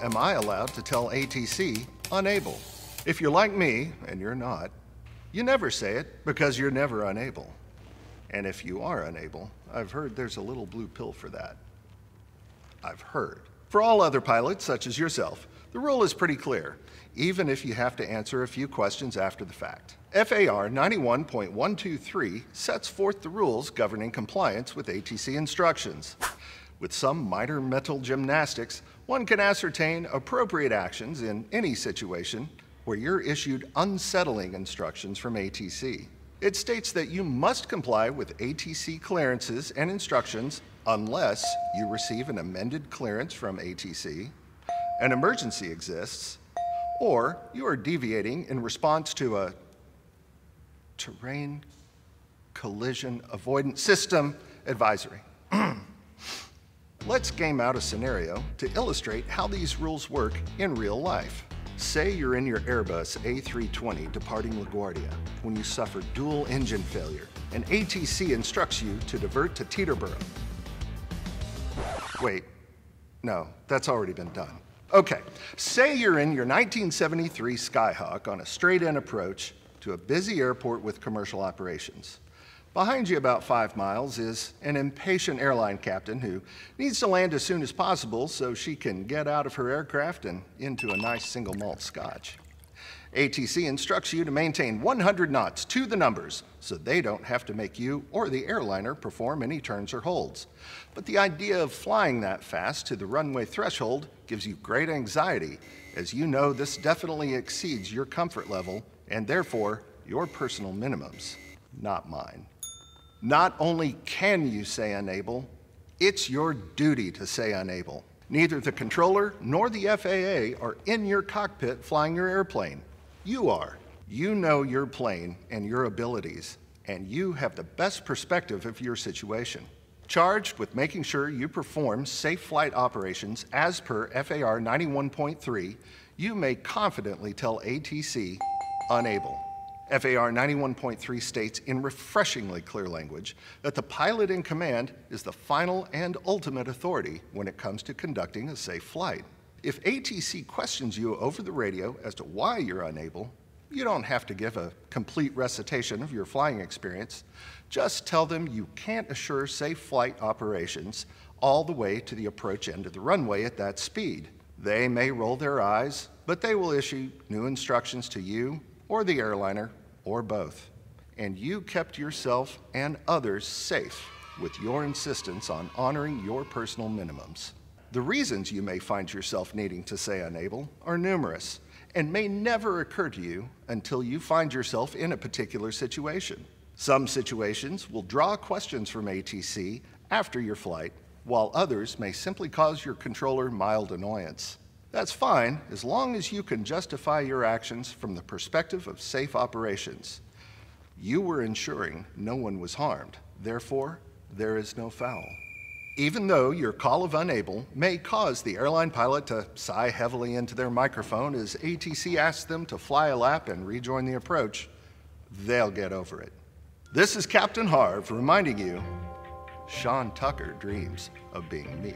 am I allowed to tell ATC unable? If you're like me, and you're not, you never say it because you're never unable. And if you are unable, I've heard there's a little blue pill for that. I've heard. For all other pilots, such as yourself, the rule is pretty clear, even if you have to answer a few questions after the fact. FAR 91.123 sets forth the rules governing compliance with ATC instructions. With some minor mental gymnastics, one can ascertain appropriate actions in any situation where you're issued unsettling instructions from ATC. It states that you must comply with ATC clearances and instructions unless you receive an amended clearance from ATC, an emergency exists, or you are deviating in response to a terrain collision avoidance system advisory. Let's game out a scenario to illustrate how these rules work in real life. Say you're in your Airbus A320 departing LaGuardia when you suffer dual engine failure and ATC instructs you to divert to Teterboro. Wait, no, that's already been done. Okay, say you're in your 1973 Skyhawk on a straight-in approach to a busy airport with commercial operations. Behind you about 5 miles is an impatient airline captain who needs to land as soon as possible so she can get out of her aircraft and into a nice single malt scotch. ATC instructs you to maintain 100 knots to the numbers so they don't have to make you or the airliner perform any turns or holds. But the idea of flying that fast to the runway threshold gives you great anxiety, as you know this definitely exceeds your comfort level and therefore your personal minimums, not mine. Not only can you say unable, it's your duty to say unable. Neither the controller nor the FAA are in your cockpit flying your airplane. You are. You know your plane and your abilities, and you have the best perspective of your situation. Charged with making sure you perform safe flight operations as per FAR 91.3, you may confidently tell ATC unable. FAR 91.3 states in refreshingly clear language that the pilot in command is the final and ultimate authority when it comes to conducting a safe flight. If ATC questions you over the radio as to why you're unable, you don't have to give a complete recitation of your flying experience. Just tell them you can't assure safe flight operations all the way to the approach end of the runway at that speed. They may roll their eyes, but they will issue new instructions to you or the airliner, or both. And you kept yourself and others safe with your insistence on honoring your personal minimums. The reasons you may find yourself needing to say unable are numerous and may never occur to you until you find yourself in a particular situation. Some situations will draw questions from ATC after your flight, while others may simply cause your controller mild annoyance. That's fine, as long as you can justify your actions from the perspective of safe operations. You were ensuring no one was harmed, therefore, there is no foul. Even though your call of unable may cause the airline pilot to sigh heavily into their microphone as ATC asks them to fly a lap and rejoin the approach, they'll get over it. This is Captain Harv reminding you, Sean Tucker dreams of being me.